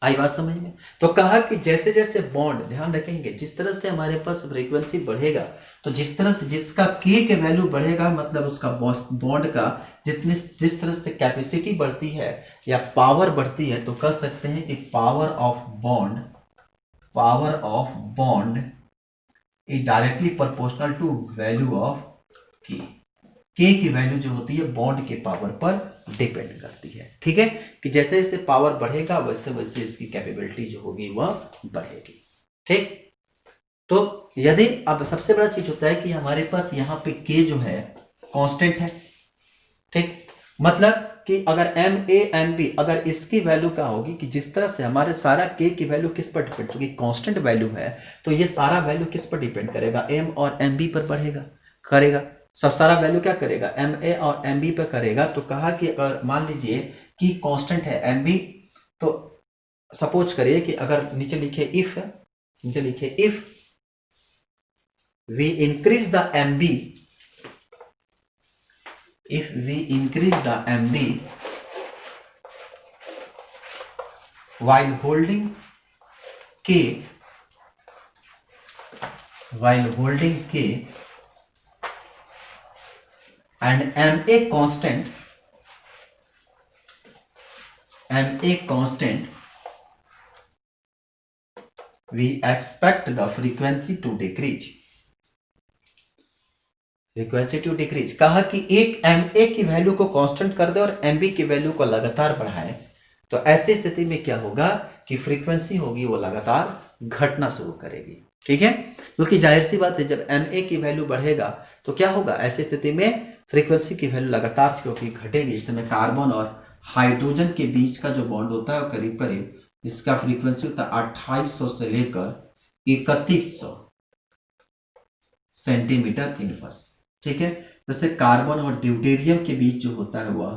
आई बात समझ में। तो कहा कि जैसे जैसे बॉन्ड, ध्यान रखेंगे जिस तरह से हमारे पास फ्रीक्वेंसी बढ़ेगा तो जिस तरह से जिसका के के वैल्यू बढ़ेगा मतलब उसका बॉन्ड का जिस तरह से कैपेसिटी बढ़ती है या पावर बढ़ती है तो कह सकते हैं कि power of bond is directly proportional to value of K की वैल्यू जो होती है बॉन्ड के पावर पर डिपेंड करती है। ठीक है, कि जैसे जैसे पावर बढ़ेगा वैसे वैसे इसकी कैपेबिलिटी जो होगी वह बढ़ेगी। ठीक, तो यदि अब सबसे बड़ा चीज होता है कि हमारे पास यहाँ पे के जो है कांस्टेंट है। ठीक, मतलब कि अगर एम ए एम बी अगर इसकी वैल्यू क्या होगी कि जिस तरह से हमारे सारा के की वैल्यू किस पर डिपेंड, चूंकि कांस्टेंट वैल्यू है तो ये सारा वैल्यू किस पर डिपेंड करेगा, एम और एम बी पर बढ़ेगा करेगा। सब सारा वैल्यू क्या करेगा, एम ए और एम बी पे करेगा। तो कहा कि अगर मान लीजिए कि कांस्टेंट है एम बी, तो सपोज करिए कि अगर नीचे लिखे if we increase the M B, if we increase the MB while holding K and MA constant we expect the frequency to decrease। कहा कि एक एम ए की वैल्यू को कांस्टेंट कर दे और एम बी की वैल्यू को लगातार बढ़ाए तो ऐसी स्थिति में क्या होगा कि फ्रीक्वेंसी होगी वो लगातार घटना शुरू करेगी। ठीक है, क्योंकि जाहिर सी बात है जब एम ए की वैल्यू बढ़ेगा तो क्या होगा, ऐसी स्थिति में फ्रीक्वेंसी की वैल्यू लगातार क्योंकि घटेगी। इस समय कार्बन और हाइड्रोजन के बीच का जो बॉन्ड होता है करीब करीब इसका फ्रीक्वेंसी होता है 2800 से लेकर 3100 सेंटीमीटर इनवर्स। ठीक है, जैसे कार्बन और ड्यूटेरियम के बीच जो होता है वह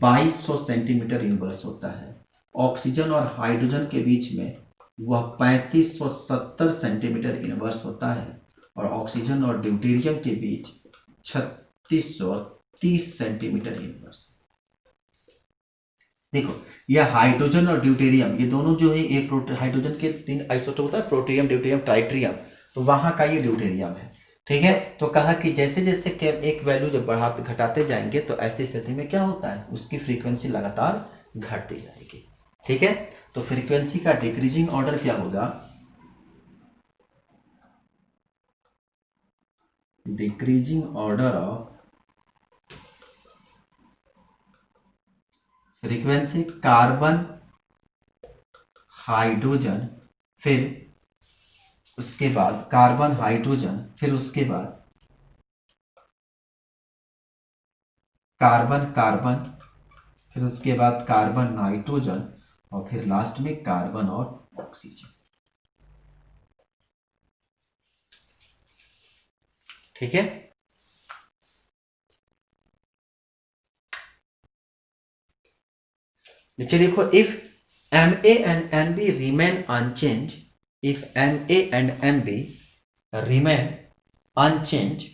2200 सेंटीमीटर इनवर्स होता है। ऑक्सीजन और हाइड्रोजन के बीच में वह 3570 सेंटीमीटर इनवर्स होता है और ऑक्सीजन और ड्यूटेरियम के बीच 3630 सेंटीमीटर इनवर्स। देखो यह हाइड्रोजन और ड्यूटेरियम ये दोनों जो है एक हाइड्रोजन के 3 आइसोटोप होता है, प्रोटियम ड्यूटेरियम ट्राइट्रियम, तो वहां का ये ड्यूटेरियम है। ठीक है, तो कहा कि जैसे जैसे एक वैल्यू जब बढ़ाते घटाते जाएंगे तो ऐसी स्थिति में क्या होता है उसकी फ्रीक्वेंसी लगातार घटती जाएगी। ठीक है, तो फ्रीक्वेंसी का डिक्रीजिंग ऑर्डर क्या होगा, decreasing order of frequency carbon hydrogen, फिर उसके बाद कार्बन हाइड्रोजन, फिर उसके बाद कार्बन कार्बन, फिर उसके बाद कार्बन नाइट्रोजन और फिर लास्ट में कार्बन और ऑक्सीजन। ठीक है, नीचे लिखो if MA and MB remain unchanged, if MA and MB remain unchanged,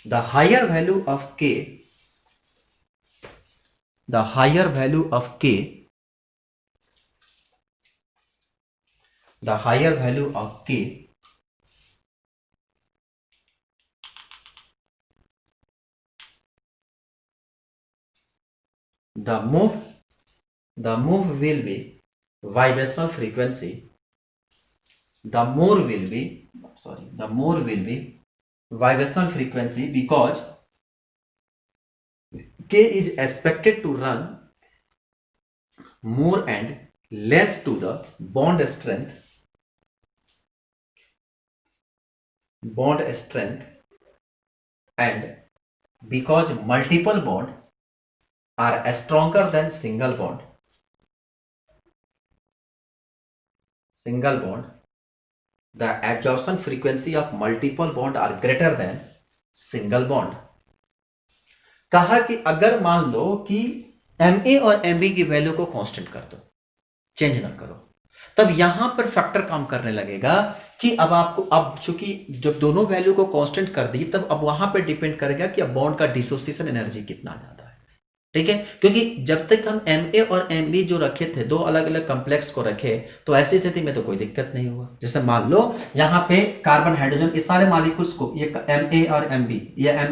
the higher value of K the higher value of k, the higher value of k, the move will be vibrational frequency, the more will be vibrational frequency, because k is expected to run more and less to the bond strength, and because multiple bond are stronger than single bond, the absorption frequency of multiple bond are greater than single bond. कहा कि अगर मान लो कि Ma और Mb की वैल्यू को कांस्टेंट कर दो, चेंज ना करो, तब यहां पर फैक्टर काम करने लगेगा कि अब चूंकि जब दोनों वैल्यू को कांस्टेंट कर दी, तब अब वहां पर डिपेंड करेगा कि अब बॉन्ड का डिसोसिएशन एनर्जी कितना ज्यादा है। ठीक है, क्योंकि जब तक हम Ma और Mb जो रखे थे, दो अलग अलग कॉम्प्लेक्स को रखे, तो ऐसी स्थिति में तो कोई दिक्कत नहीं हुआ। जैसे मान लो यहाँ पे कार्बन हाइड्रोजन, इस सारे मॉलिक्यूल्स को, ये Ma और Mb, ये Ma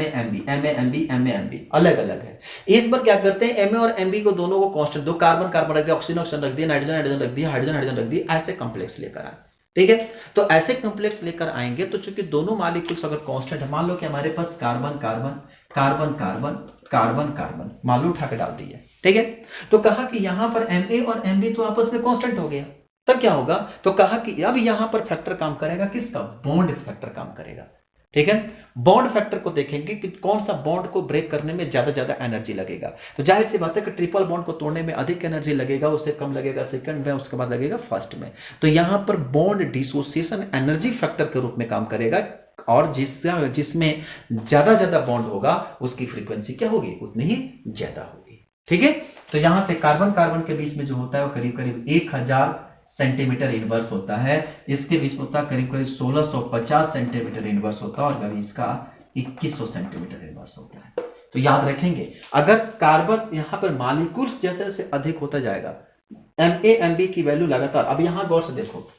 Mb अलग अलग है। इस पर क्या करते हैं, Ma और Mb को दोनों को कांस्टेंट, दो कार्बन कार्बन रख दिया, ऑक्सीजन रख दिया, नाइट्रोजन रख दिया, हाइड्रोजन रख दिया, ऐसे कॉम्प्लेक्स लेकर आए। ठीक है, तो ऐसे कॉम्प्लेक्स लेकर आएंगे तो चूंकि दोनों मॉलिक्यूल्स अगर कांस्टेंट है, मान लो कि हमारे पास carbon carbon carbon carbon carbon carbon मान लो उठा के डाल दिए। ठीक है, तो कहा कि यहां पर Ma और Mb तो आपस में कांस्टेंट हो गया, तब क्या होगा, तो कहा कि अब यहां पर फैक्टर काम करेगा, किसका, बॉन्ड फैक्टर काम करेगा। ठीक है, बॉन्ड फैक्टर को देखेंगे कि कौन सा बॉन्ड को ब्रेक करने में ज्यादा एनर्जी लगेगा। तो जाहिर सी बात है कि ट्रिपल बॉन्ड को तोड़ने में अधिक एनर्जी लगेगा, उससे कम लगेगा सेकंड में, उसके बाद लगेगा फर्स्ट में। तो यहां पर बॉन्ड डिसोसिएशन एनर्जी फैक्टर के रूप में काम करेगा, और जिसमें ज्यादा बॉन्ड होगा उसकी फ्रीक्वेंसी क्या होगी, उतनी ही ज्यादा होगी। ठीक है, तो यहां से कार्बन कार्बन के बीच में जो होता है वो करीब करीब 1000 सेंटीमीटर इनवर्स होता है, इसके बीच में होता है करीब करीब 1650 सेंटीमीटर इनवर्स होता है, और कभी इसका 2100 सेंटीमीटर इनवर्स होता है। तो याद रखेंगे, अगर कार्बन यहां पर मॉलिक्यूल्स जैसे जैसे अधिक होता जाएगा, Ma Mb की वैल्यू लगातार, अब यहां गौर से देखो,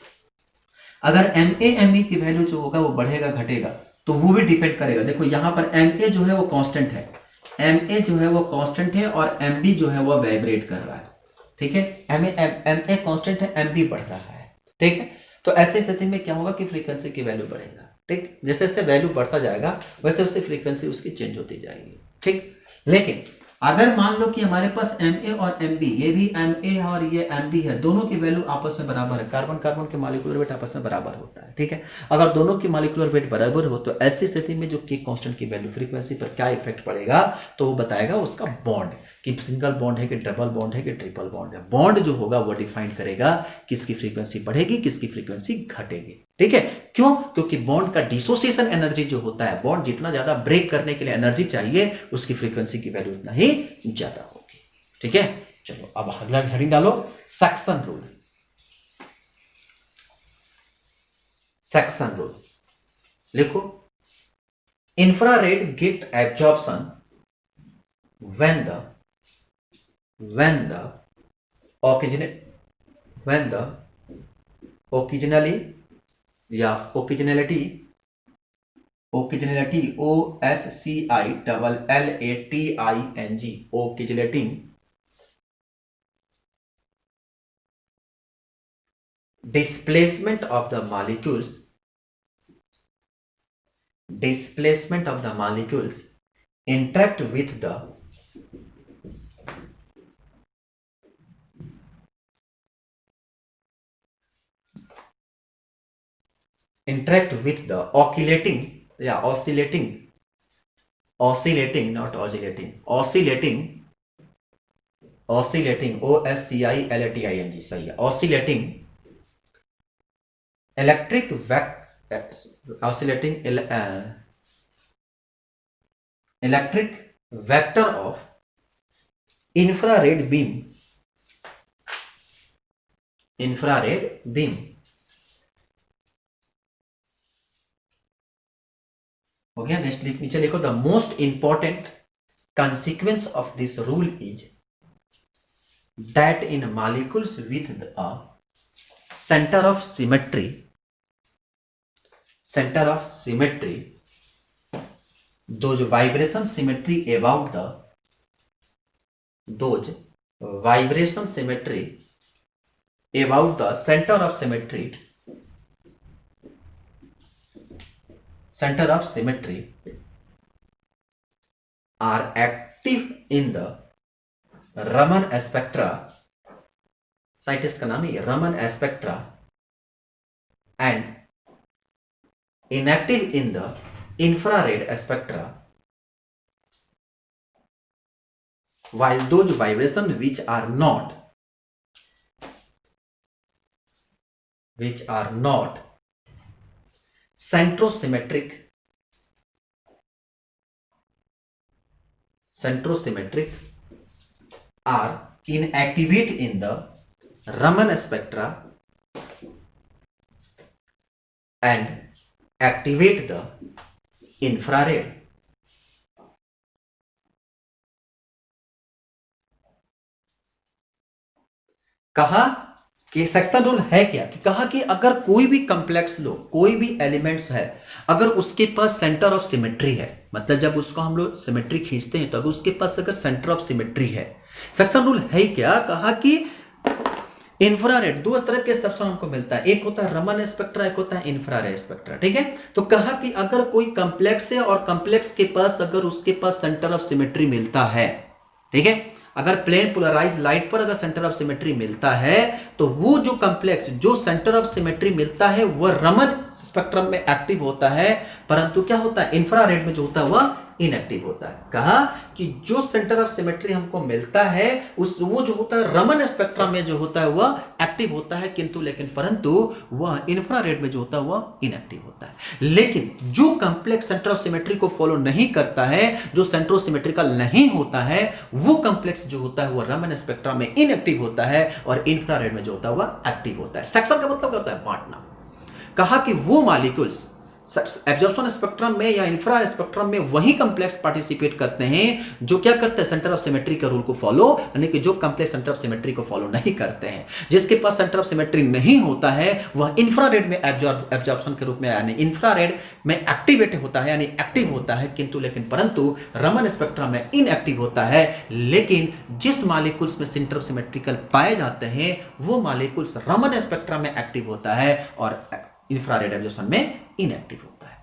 अगर Ma Mb की वैल्यू जो होगा वो बढ़ेगा घटेगा, तो वो भी डिपेंड करेगा। देखो यहां पर Ma जो है वो कांस्टेंट है, Ma जो है वो कांस्टेंट है, और Mb जो है वो वाइब्रेट कर रहा है। ठीक है, Ma कांस्टेंट है, Mb बढ़ रहा है। ठीक है, तो ऐसी स्थिति में क्या होगा कि फ्रीक्वेंसी की वैल्यू बढ़ेगा। ठीक, जैसे जैसे वैल्यू बढ़ता जाएगा वैसे वैसे फ्रीक्वेंसी उसकी चेंज होती जाएगी। ठीक, लेकिन अगर मान लो कि हमारे पास Ma और Mb, ये भी Ma और ये Mb है, दोनों की वैल्यू आपस में बराबर है, कार्बन कार्बन के मॉलिक्यूलर वेट आपस में बराबर होता है। ठीक है, अगर दोनों की मॉलिक्यूलर वेट बराबर हो तो ऐसी स्थिति में जो के कांस्टेंट की वैल्यू फ्रीक्वेंसी पर क्या इफेक्ट पड़ेगा, तो वो बताएगा उसका बॉन्ड, कि सिंगल बॉन्ड है कि डबल बॉन्ड है कि ट्रिपल बॉन्ड है। बॉन्ड जो होगा वो डिफाइन करेगा किसकी फ्रीक्वेंसी बढ़ेगी, किसकी फ्रीक्वेंसी घटेगी। ठीक है, क्यों, क्योंकि बॉन्ड का डिसोसिएशन एनर्जी जो होता है, बॉन्ड जितना ज्यादा ब्रेक करने के लिए एनर्जी चाहिए, उसकी फ्रीक्वेंसी की वैल्यू उतना ही ज्यादा होगी। ठीक है, चलो अब अगला हेडिंग डालो, सक्शन रूल। सक्शन रूल लिखो, infrared get absorption when the occasionally या occasionality occasionality displacement of the molecules interact with the oscillating oscillating सही है, oscillating electric electric vector of infrared beam हो गया। नेक्स्ट नीचे लिखो, the most important consequence of this rule is that in molecules with a center of symmetry, those vibration symmetry about the center of symmetry are active in the Raman spectra, scientist का नाम है Raman spectra, and inactive in the infrared spectra, while those vibrations which are not centrosymmetric are inactivate in the Raman spectra and activate the infrared. कहा कि सेक्शन रूल है क्या, कि कहा कि अगर कोई भी कॉम्प्लेक्स लो, कोई भी एलिमेंट्स है, अगर उसके पास सेंटर ऑफ सिमेट्री है, मतलब जब उसको हम लोग सिमेट्री खींचते हैं तो अगर उसके पास अगर सेंटर ऑफ सिमेट्री है, सेक्शन रूल है क्या, कहा कि इंफ्रारेड, दो तरह के सेक्शन हमको मिलता है, एक होता है रमन स्पेक्ट्रा, एक होता है इंफ्रारेड स्पेक्ट्रा, ठीक है। तो कहा कि अगर कोई कॉम्प्लेक्स है और कॉम्प्लेक्स के पास अगर उसके पास सेंटर ऑफ सिमेट्री मिलता है, ठीक है, अगर प्लेन पोलराइज लाइट पर अगर सेंटर ऑफ सिमेट्री मिलता है तो वो जो कॉम्प्लेक्स जो सेंटर ऑफ सिमेट्री मिलता है वह रमन स्पेक्ट्रम में एक्टिव होता है, परंतु क्या होता है इंफ्रारेड में जो होता है वह इनएक्टिव होता है। कहा कि जो सेंटर ऑफ सिमेट्री हमको मिलता है वो जो होता है रमन स्पेक्ट्रम में जो होता है वह एक्टिव होता है, किंतु लेकिन परंतु वह इंफ्रारेड में जो होता है वह इनएक्टिव होता है। लेकिन जो कॉम्प्लेक्स सेंटर ऑफ सिमेट्री को फॉलो नहीं करता है, जो सेंटर ऑफ सिमेट्रिकल नहीं होता है, वो कॉम्प्लेक्स जो होता है वह रमन स्पेक्ट्रम में इनएक्टिव होता है और इंफ्रारेड में जो होता है वह एक्टिव होता है। सेक्शन का मतलब क्या होता है, बांटना। कहा कि वो मॉलिक्यूल्स एब्जॉर्प्शन स्पेक्ट्रम में या इंफ्रा स्पेक्ट्रम में वही कॉम्प्लेक्स पार्टिसिपेट करते हैं जो क्या करते हैं, सेंटर ऑफ सिमेट्री के रूल को फॉलो, यानी कि जो कॉम्प्लेक्स सेंटर ऑफ सिमेट्री को फॉलो नहीं करते हैं, जिसके पास सेंटर ऑफ सिमेट्री नहीं होता है वह इंफ्रारेड में एब्जॉर्प्शन के रूप में यानी इंफ्रारेड में एक्टिवेट होता है, यानी एक्टिव होता है, किंतु लेकिन परंतु रमन स्पेक्ट्रम में इनएक्टिव होता है। लेकिन जिस मॉलिक्यूल्स में सेंटर ऑफ सिमेट्रिकल पाए जाते हैं वो मॉलिक्यूल्स रमन स्पेक्ट्रम में एक्टिव होता है और इंफ्रारेड एब्जॉर्प्शन में इनएक्टिव होता है।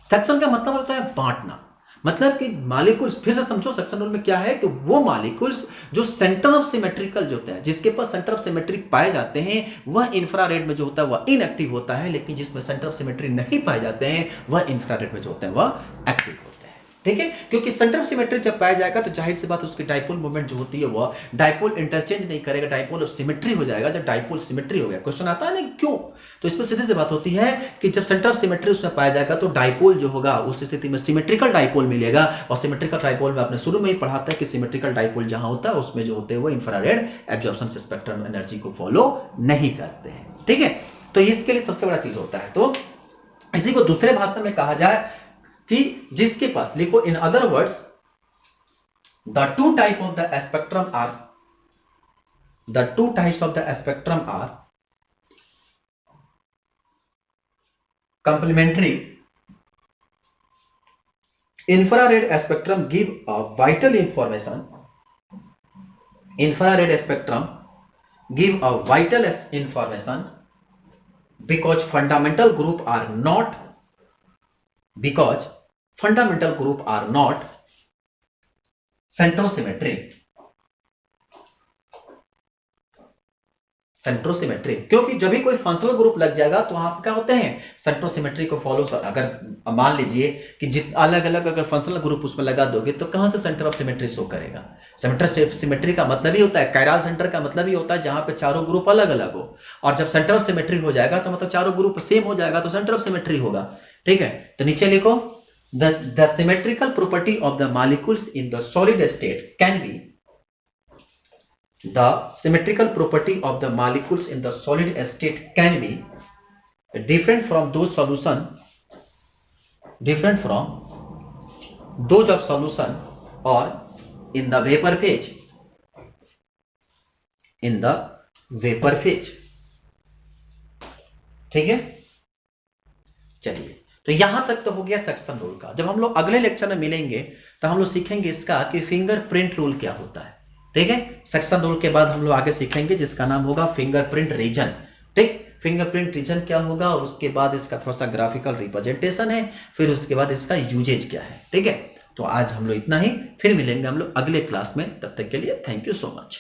सेक्शन का मतलब होता है बांटना, मतलब कि मॉलिक्यूल्स, फिर से समझो सेक्शन रूल में क्या है कि वो मॉलिक्यूल्स जो सेंटर ऑफ सिमेट्रिकल जो होता है, जिसके पास सेंटर ऑफ सिमेट्री पाए जाते हैं वह इंफ्रारेड में जो होता है वह इनएक्टिव होता है, लेकिन जिसमें सेंटर ऑफ सिमेट्री नहीं पाए जाते हैं वह इंफ्रारेड में जो होता है वह एक्टिव होता है, ठीक है। क्योंकि सेंटर ऑफ सिमेट्री जब पाया जाएगा तो जाहिर सी बात उसकी डाइपोल मूवमेंट जो होती है वह डाइपोल इंटरचेंज नहीं करेगा, डाइपोल ऑफ सिमेट्री हो जाएगा। जब डाइपोल सिमेट्री हो गया, क्वेश्चन आता है ना क्यों, तो इसमें सीधी सी बात होती है कि जब सेंटर ऑफ सिमेट्री उसमें पाया जाएगा तो डाइपोल जो होगा उस स्थिति में सिमेट्रिकल डाइपोल मिलेगा, और सिमेट्रिकल डाइपोल में आपने शुरू में ही पढ़ा था कि सिमेट्रिकल डाइपोल जहां होता है उसमें जो होते हैं वो इंफ्रारेड एब्जॉर्प्शन स्पेक्ट्रम एनर्जी को फॉलो नहीं करते हैं, ठीक है। तो इसके लिए सबसे बड़ा चीज होता है। तो इसी को दूसरे भाषा में कहा जाए कि जिसके पास, लिखो in other words the two type of the spectrum are complementary. Infrared spectrum give a vital information. Infrared spectrum give a vital information because fundamental group are not centrosymmetric. सेंट्रोसिमेट्री, क्योंकि जब भी कोई फंक्शनल ग्रुप लग जाएगा तो वहां क्या होते हैं सेंट्रोसिमेट्री को फॉलो। अगर मान लीजिए कि अलग अलग अगर फंक्शनल ग्रुप उसमें लगा दोगे तो कहां से सेंटर ऑफ सिमेट्री शो करेगा। सेंटर सिमेट्री का मतलब ही होता है, कायरल सेंटर का मतलब ही होता है जहां पे चारों ग्रुप अलग अलग हो, और जब सेंटर ऑफ सिमेट्री हो जाएगा तो मतलब चारों ग्रुप सेम हो जाएगा तो सेंटर ऑफ सिमेट्री होगा, ठीक है। तो नीचे लिखो the symmetrical property of the molecules in the solid state can be the symmetrical property of the molecules in the solid state can be different from those of solution or in the vapor phase in the vapour phase. ठीक है, चलिए, तो यहां तक तो हो गया सक्शन रूल का। जब हम लोग अगले लेक्चर में मिलेंगे तो हम लोग सीखेंगे इसका कि फिंगरप्रिंट रूल क्या होता है। ठीक है, सक्शन रूल के बाद हम लोग आगे सीखेंगे जिसका नाम होगा फिंगरप्रिंट रीजन। ठीक, फिंगरप्रिंट रीजन क्या होगा और उसके बाद इसका थोड़ा सा ग्राफिकल रिप्रेजेंटेशन है, फिर उसके बाद इसका यूजेज क्या है। ठीक है, तो आज हम लोग इतना ही, फिर मिलेंगे हम लोग अगले क्लास में। तब तक के लिए थैंक यू सो मच।